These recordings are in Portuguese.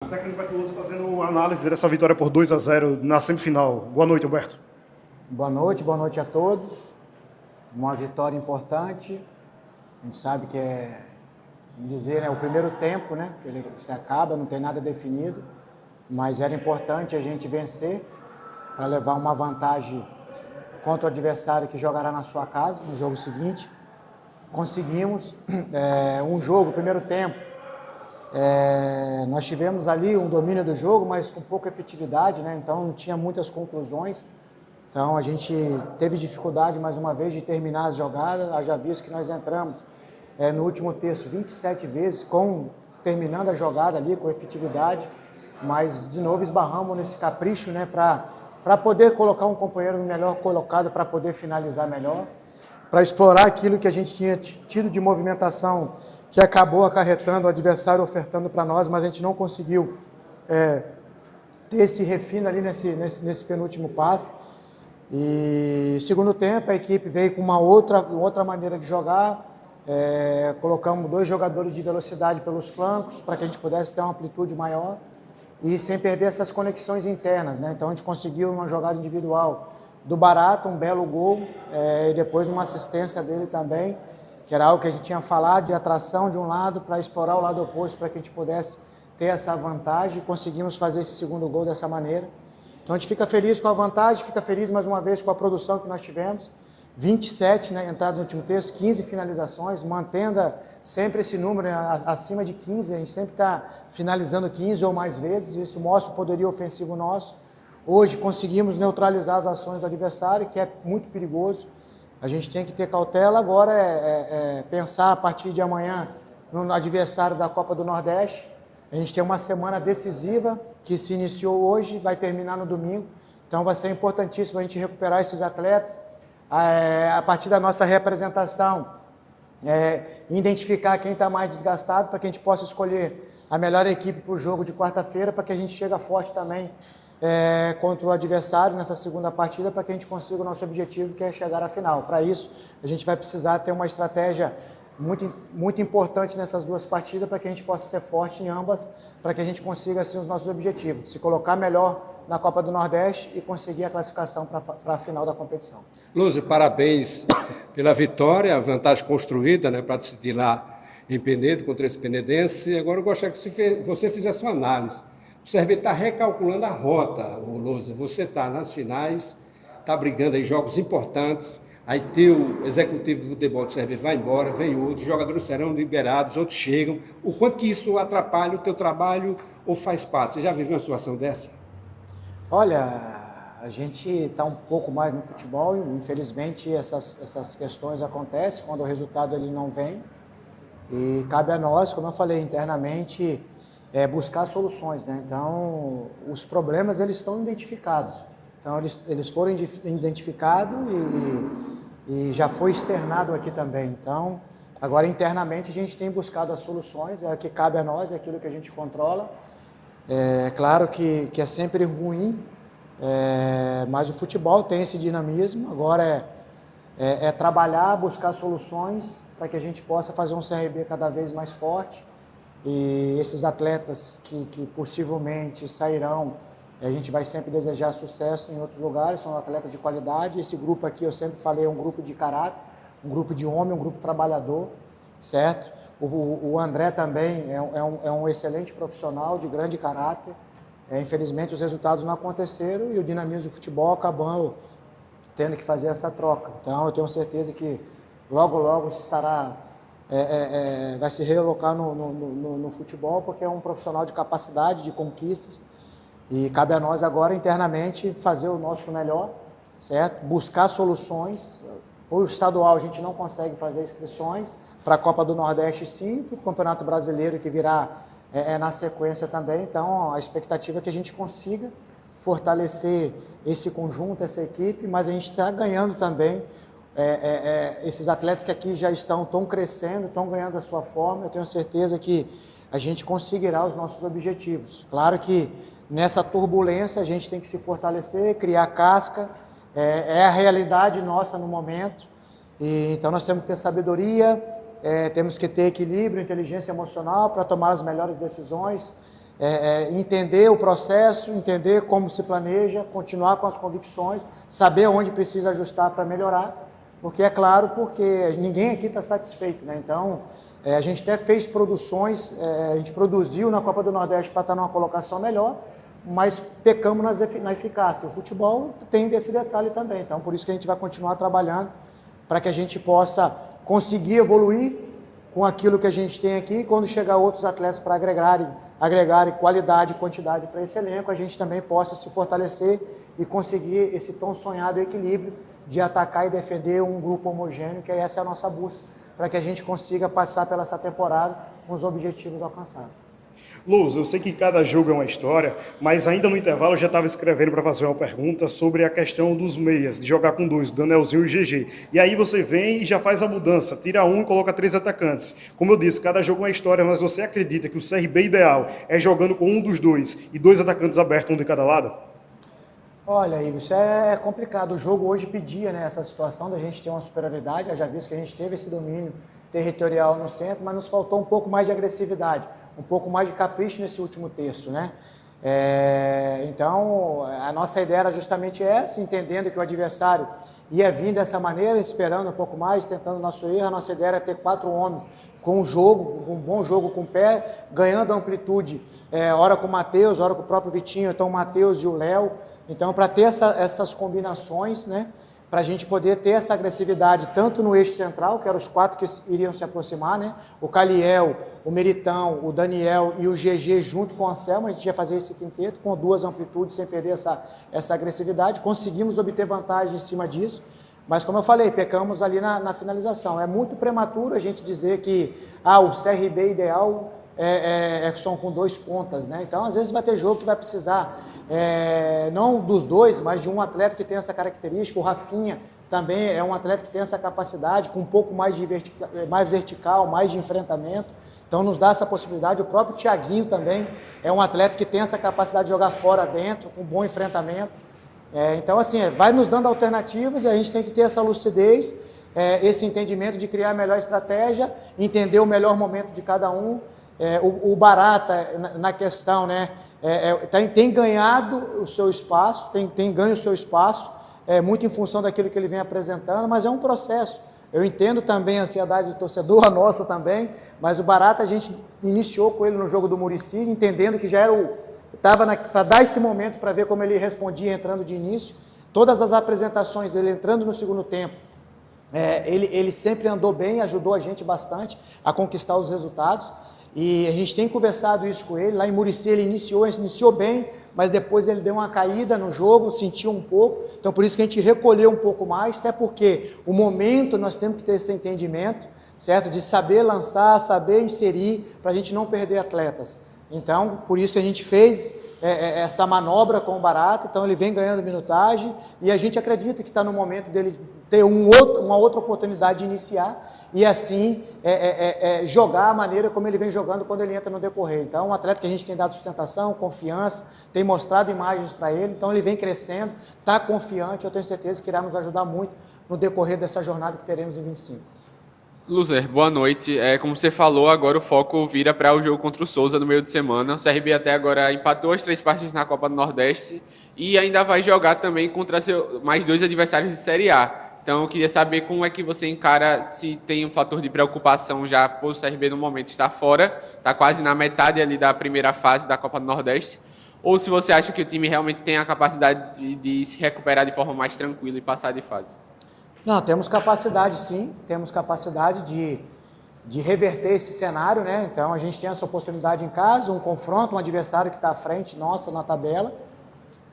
O técnico Bertolucci fazendo análise dessa vitória por 2-0 na semifinal. Boa noite, Alberto. Boa noite a todos. Uma vitória importante. A gente sabe que o primeiro tempo, né? Que ele se acaba, não tem nada definido. Mas era importante a gente vencer para levar uma vantagem contra o adversário que jogará na sua casa no jogo seguinte. Conseguimos um jogo, primeiro tempo. Nós tivemos ali um domínio do jogo, mas com pouca efetividade, né? Então não tinha muitas conclusões. Então a gente teve dificuldade mais uma vez de terminar as jogadas. Haja visto que nós entramos no último terço 27 vezes terminando a jogada ali com efetividade, mas de novo esbarramos nesse capricho, né, para poder colocar um companheiro melhor colocado para poder finalizar melhor, para explorar aquilo que a gente tinha tido de movimentação que acabou acarretando o adversário ofertando para nós, mas a gente não conseguiu ter esse refino ali nesse penúltimo passe. E segundo tempo a equipe veio com uma outra maneira de jogar, colocamos 2 jogadores de velocidade pelos flancos para que a gente pudesse ter uma amplitude maior e sem perder essas conexões internas, né? Então a gente conseguiu uma jogada individual do Barato, um belo gol, e depois uma assistência dele também, que era algo que a gente tinha falado, de atração de um lado para explorar o lado oposto, para que a gente pudesse ter essa vantagem, e conseguimos fazer esse segundo gol dessa maneira. Então a gente fica feliz com a vantagem, fica feliz mais uma vez com a produção que nós tivemos, 27, né, entrada no último terço, 15 finalizações, mantendo sempre esse número, né, acima de 15, a gente sempre está finalizando 15 ou mais vezes, isso mostra o poderio ofensivo nosso. Hoje conseguimos neutralizar as ações do adversário, que é muito perigoso. A gente tem que ter cautela, agora pensar a partir de amanhã no adversário da Copa do Nordeste. A gente tem uma semana decisiva que se iniciou hoje, vai terminar no domingo. Então vai ser importantíssimo a gente recuperar esses atletas. A partir da nossa representação, identificar quem está mais desgastado para que a gente possa escolher a melhor equipe para o jogo de quarta-feira, para que a gente chegue forte também contra o adversário nessa segunda partida, para que a gente consiga o nosso objetivo, que é chegar à final. Para isso, a gente vai precisar ter uma estratégia muito importante nessas 2 partidas, para que a gente possa ser forte em ambas, para que a gente consiga assim os nossos objetivos, se colocar melhor na Copa do Nordeste e conseguir a classificação para a final da competição. Lúcio, parabéns pela vitória, a vantagem construída, né, para decidir lá em Penedo contra esse penedense. Agora eu gostaria que você fizesse uma análise. O CRB está recalculando a rota, Lúcio. Você está nas finais, está brigando em jogos importantes. Aí teu executivo de futebol do CRB vai embora, vem outro, os jogadores serão liberados, outros chegam. O quanto que isso atrapalha o teu trabalho ou faz parte? Você já viveu uma situação dessa? Olha, a gente está um pouco mais no futebol e infelizmente essas questões acontecem quando o resultado ele não vem. E cabe a nós, como eu falei, internamente, buscar soluções, né? Então, os problemas eles estão identificados. Então, eles foram identificados e já foi externado aqui também. Então, agora internamente a gente tem buscado as soluções, é o que cabe a nós, é aquilo que a gente controla. É claro que é sempre ruim, mas o futebol tem esse dinamismo. Agora trabalhar, buscar soluções para que a gente possa fazer um CRB cada vez mais forte. E esses atletas que possivelmente sairão, a gente vai sempre desejar sucesso em outros lugares, são atletas de qualidade. Esse grupo aqui, eu sempre falei, é um grupo de caráter, um grupo de homem, um grupo trabalhador, certo? O André também é um excelente profissional, de grande caráter. Infelizmente, os resultados não aconteceram e o dinamismo do futebol acabou tendo que fazer essa troca. Então, eu tenho certeza que logo estará, vai se realocar no futebol, porque é um profissional de capacidade, de conquistas. E cabe a nós agora, internamente, fazer o nosso melhor, certo? Buscar soluções. O estadual a gente não consegue fazer inscrições, para a Copa do Nordeste sim, para o Campeonato Brasileiro que virá na sequência também. Então a expectativa é que a gente consiga fortalecer esse conjunto, essa equipe, mas a gente está ganhando também esses atletas que aqui já estão crescendo, estão ganhando a sua forma. Eu tenho certeza que a gente conseguirá os nossos objetivos. Claro que nessa turbulência a gente tem que se fortalecer, criar casca, é a realidade nossa no momento. E então nós temos que ter sabedoria, temos que ter equilíbrio, inteligência emocional para tomar as melhores decisões, entender o processo, entender como se planeja, continuar com as convicções, saber onde precisa ajustar para melhorar, porque é claro, porque ninguém aqui está satisfeito, né? Então, a gente até fez produções, a gente produziu na Copa do Nordeste para estar numa colocação melhor, mas pecamos na eficácia. O futebol tem desse detalhe também, então por isso que a gente vai continuar trabalhando para que a gente possa conseguir evoluir com aquilo que a gente tem aqui, e quando chegar outros atletas para agregarem qualidade e quantidade para esse elenco, a gente também possa se fortalecer e conseguir esse tão sonhado equilíbrio de atacar e defender um grupo homogêneo, que essa é a nossa busca, para que a gente consiga passar pela essa temporada com os objetivos alcançados. Luz, eu sei que cada jogo é uma história, mas ainda no intervalo eu já estava escrevendo para fazer uma pergunta sobre a questão dos meias, de jogar com dois, Danielzinho e GG. E aí você vem e já faz a mudança, tira um e coloca 3 atacantes. Como eu disse, cada jogo é uma história, mas você acredita que o CRB ideal é jogando com um dos dois e 2 atacantes abertos, um de cada lado? Olha, Ivo, isso é complicado. O jogo hoje pedia, né, essa situação da gente ter uma superioridade. Eu já visto que a gente teve esse domínio territorial no centro, mas nos faltou um pouco mais de agressividade, um pouco mais de capricho nesse último terço, né? Então, a nossa ideia era justamente essa, entendendo que o adversário ia vir dessa maneira, esperando um pouco mais, tentando o nosso erro. A nossa ideia era ter 4 homens com um bom jogo com o pé, ganhando amplitude, hora com o Matheus, hora com o próprio Vitinho, então o Matheus e o Léo. Então, para ter essas combinações, né, para a gente poder ter essa agressividade tanto no eixo central, que eram os 4 que iriam se aproximar, né, o Caliel, o Meritão, o Daniel e o GG junto com o Anselmo, a gente ia fazer esse quinteto com 2 amplitudes sem perder essa agressividade. Conseguimos obter vantagem em cima disso, mas como eu falei, pecamos ali na finalização. É muito prematuro a gente dizer que o CRB ideal são com 2 pontas, né? Então, às vezes vai ter jogo que vai precisar não dos 2, mas de um atleta que tem essa característica. O Rafinha também é um atleta que tem essa capacidade, com um pouco mais vertical, mais de enfrentamento. Então, nos dá essa possibilidade. O próprio Thiaguinho também é um atleta que tem essa capacidade de jogar fora, dentro, com bom enfrentamento. Então, assim, vai nos dando alternativas e a gente tem que ter essa lucidez, esse entendimento de criar a melhor estratégia, entender o melhor momento de cada um. O Barata, na questão, né, tem ganhado o seu espaço, tem ganho o seu espaço, muito em função daquilo que ele vem apresentando, mas é um processo. Eu entendo também a ansiedade do torcedor, a nossa também, mas o Barata a gente iniciou com ele no jogo do Muricy, entendendo que já era estava para dar esse momento para ver como ele respondia entrando de início. Todas as apresentações dele entrando no segundo tempo, ele sempre andou bem, ajudou a gente bastante a conquistar os resultados. E a gente tem conversado isso com ele. Lá em Muricy ele iniciou bem, mas depois ele deu uma caída no jogo, sentiu um pouco. Então por isso que a gente recolheu um pouco mais, até porque o momento nós temos que ter esse entendimento, certo? De saber lançar, saber inserir, para a gente não perder atletas. Então, por isso a gente fez essa manobra com o Barata. Então ele vem ganhando minutagem e a gente acredita que está no momento dele ter uma outra oportunidade de iniciar e assim jogar a maneira como ele vem jogando quando ele entra no decorrer. Então, um atleta que a gente tem dado sustentação, confiança, tem mostrado imagens para ele, então ele vem crescendo, está confiante, eu tenho certeza que irá nos ajudar muito no decorrer dessa jornada que teremos em 25. Luzer, boa noite. Como você falou, agora o foco vira para o jogo contra o Souza no meio de semana. O CRB até agora empatou as 3 partidas na Copa do Nordeste e ainda vai jogar também contra mais 2 adversários de Série A. Então eu queria saber como é que você encara, se tem um fator de preocupação já por o CRB no momento estar fora, está quase na metade ali da primeira fase da Copa do Nordeste, ou se você acha que o time realmente tem a capacidade de se recuperar de forma mais tranquila e passar de fase. Não, temos capacidade sim, temos capacidade de reverter esse cenário, né? Então a gente tem essa oportunidade em casa, um confronto, um adversário que está à frente nossa na tabela.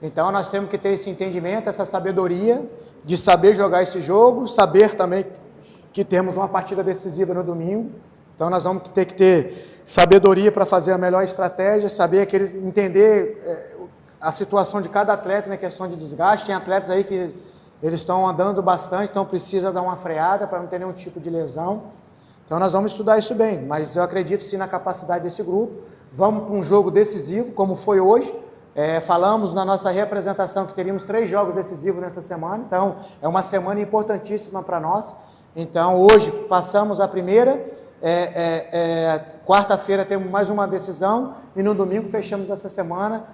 Então nós temos que ter esse entendimento, essa sabedoria de saber jogar esse jogo, saber também que temos uma partida decisiva no domingo. Então nós vamos ter que ter sabedoria para fazer a melhor estratégia, saber entender a situação de cada atleta na questão de desgaste. Tem atletas aí que eles estão andando bastante, então precisa dar uma freada para não ter nenhum tipo de lesão. Então nós vamos estudar isso bem, mas eu acredito sim na capacidade desse grupo. Vamos para um jogo decisivo, como foi hoje. Falamos na nossa reapresentação que teríamos 3 jogos decisivos nessa semana, então é uma semana importantíssima para nós. Então hoje passamos a primeira, Quarta-feira temos mais uma decisão e no domingo fechamos essa semana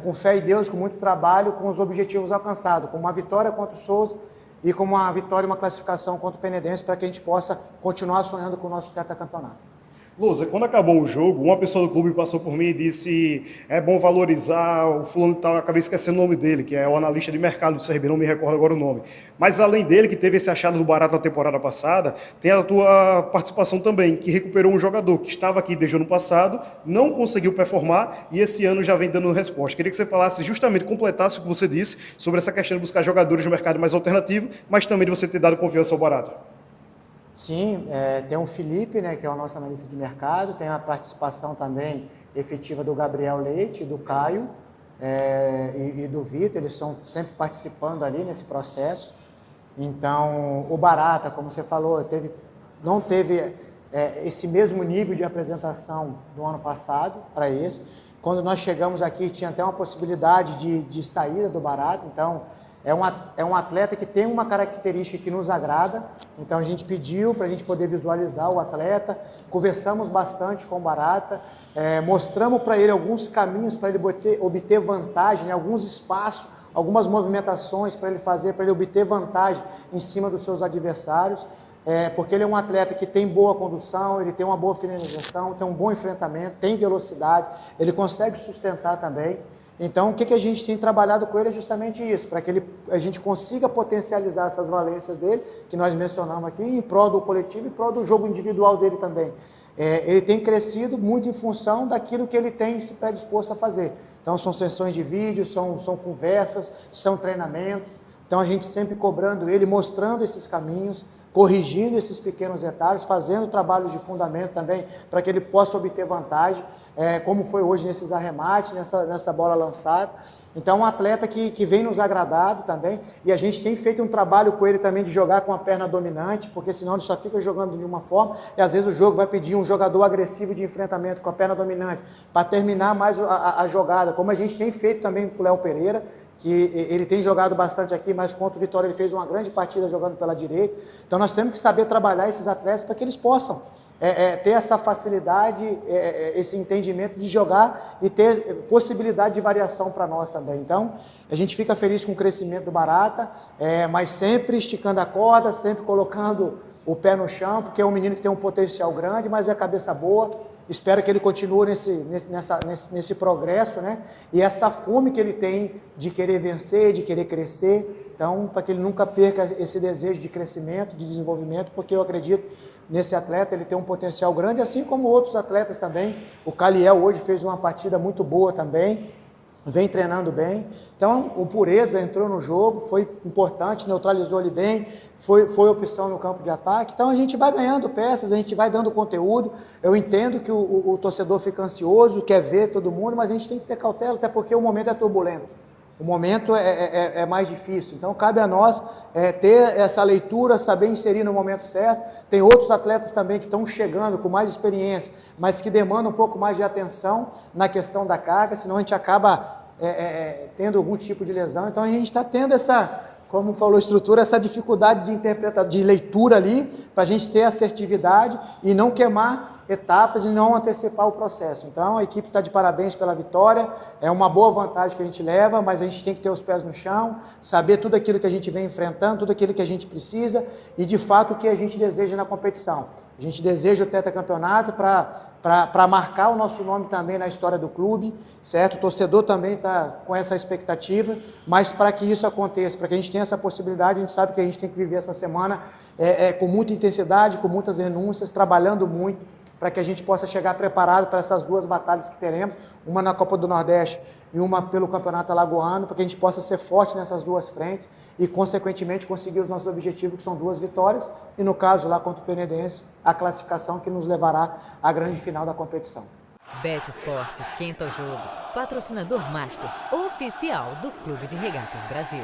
com fé em Deus, com muito trabalho, com os objetivos alcançados, com uma vitória contra o Souza e com uma vitória e uma classificação contra o Penedense para que a gente possa continuar sonhando com o nosso tetracampeonato. Lousa, quando acabou o jogo, uma pessoa do clube passou por mim e disse é bom valorizar o fulano tal, eu acabei esquecendo o nome dele, que é o analista de mercado do CRB, não me recordo agora o nome. Mas além dele, que teve esse achado do Barata na temporada passada, tem a tua participação também, que recuperou um jogador que estava aqui desde o ano passado, não conseguiu performar e esse ano já vem dando resposta. Queria que você falasse justamente, completasse o que você disse sobre essa questão de buscar jogadores no mercado mais alternativo, mas também de você ter dado confiança ao Barata. Sim, tem o Felipe, né, que é o nosso analista de mercado, tem a participação também efetiva do Gabriel Leite, do Caio e do Vitor, eles estão sempre participando ali nesse processo. Então, o Barata, como você falou, não teve esse mesmo nível de apresentação do ano passado para esse. Quando nós chegamos aqui, tinha até uma possibilidade de saída do Barata, então é um atleta que tem uma característica que nos agrada, então a gente pediu para a gente poder visualizar o atleta, conversamos bastante com o Barata, mostramos para ele alguns caminhos para ele obter vantagem, alguns espaços, algumas movimentações para ele fazer, para ele obter vantagem em cima dos seus adversários, porque ele é um atleta que tem boa condução, ele tem uma boa finalização, tem um bom enfrentamento, tem velocidade, ele consegue sustentar também. Então, o que a gente tem trabalhado com ele é justamente isso, para que a gente consiga potencializar essas valências dele, que nós mencionamos aqui, em prol do coletivo e em prol do jogo individual dele também. Ele tem crescido muito em função daquilo que ele tem se predisposto a fazer. Então, são sessões de vídeo, são conversas, são treinamentos. Então, a gente sempre cobrando ele, mostrando esses caminhos, corrigindo esses pequenos detalhes, fazendo trabalhos de fundamento também, para que ele possa obter vantagem, como foi hoje nesses arremates, nessa bola lançada. Então, um atleta que vem nos agradado também, e a gente tem feito um trabalho com ele também de jogar com a perna dominante, porque senão ele só fica jogando de uma forma, e às vezes o jogo vai pedir um jogador agressivo de enfrentamento com a perna dominante, para terminar mais a jogada, como a gente tem feito também com o Léo Pereira, que ele tem jogado bastante aqui, mas contra o Vitória ele fez uma grande partida jogando pela direita. Então nós temos que saber trabalhar esses atletas para que eles possam ter essa facilidade, esse entendimento de jogar e ter possibilidade de variação para nós também. Então a gente fica feliz com o crescimento do Barata, mas sempre esticando a corda, sempre colocando o pé no chão, porque é um menino que tem um potencial grande, mas é cabeça boa. Espero que ele continue nesse progresso, né? E essa fome que ele tem de querer vencer, de querer crescer. Então, para que ele nunca perca esse desejo de crescimento, de desenvolvimento, porque eu acredito nesse atleta, ele tem um potencial grande, assim como outros atletas também. O Caliel hoje fez uma partida muito boa também, vem treinando bem. Então, o Pureza entrou no jogo, foi importante, neutralizou ele bem, foi opção no campo de ataque. Então, a gente vai ganhando peças, a gente vai dando conteúdo. Eu entendo que o torcedor fica ansioso, quer ver todo mundo, mas a gente tem que ter cautela, até porque o momento é turbulento. O momento é mais difícil, então cabe a nós ter essa leitura, saber inserir no momento certo. Tem outros atletas também que estão chegando com mais experiência, mas que demandam um pouco mais de atenção na questão da carga, senão a gente acaba tendo algum tipo de lesão. Então a gente está tendo como falou a estrutura, essa dificuldade de leitura ali, para a gente ter assertividade e não queimar etapas e não antecipar o processo. Então, a equipe está de parabéns pela vitória, é uma boa vantagem que a gente leva, mas a gente tem que ter os pés no chão, saber tudo aquilo que a gente vem enfrentando, tudo aquilo que a gente precisa e, de fato, o que a gente deseja na competição. A gente deseja o tetracampeonato para marcar o nosso nome também na história do clube, certo? O torcedor também está com essa expectativa, mas para que isso aconteça, para que a gente tenha essa possibilidade, a gente sabe que a gente tem que viver essa semana com muita intensidade, com muitas renúncias, trabalhando muito, para que a gente possa chegar preparado para essas duas batalhas que teremos, uma na Copa do Nordeste e uma pelo Campeonato Alagoano, para que a gente possa ser forte nessas duas frentes e, consequentemente, conseguir os nossos objetivos, que são 2 vitórias, e no caso, lá contra o Penedense, a classificação que nos levará à grande final da competição. Bet Esportes esquenta o jogo, patrocinador master oficial do Clube de Regatas Brasil.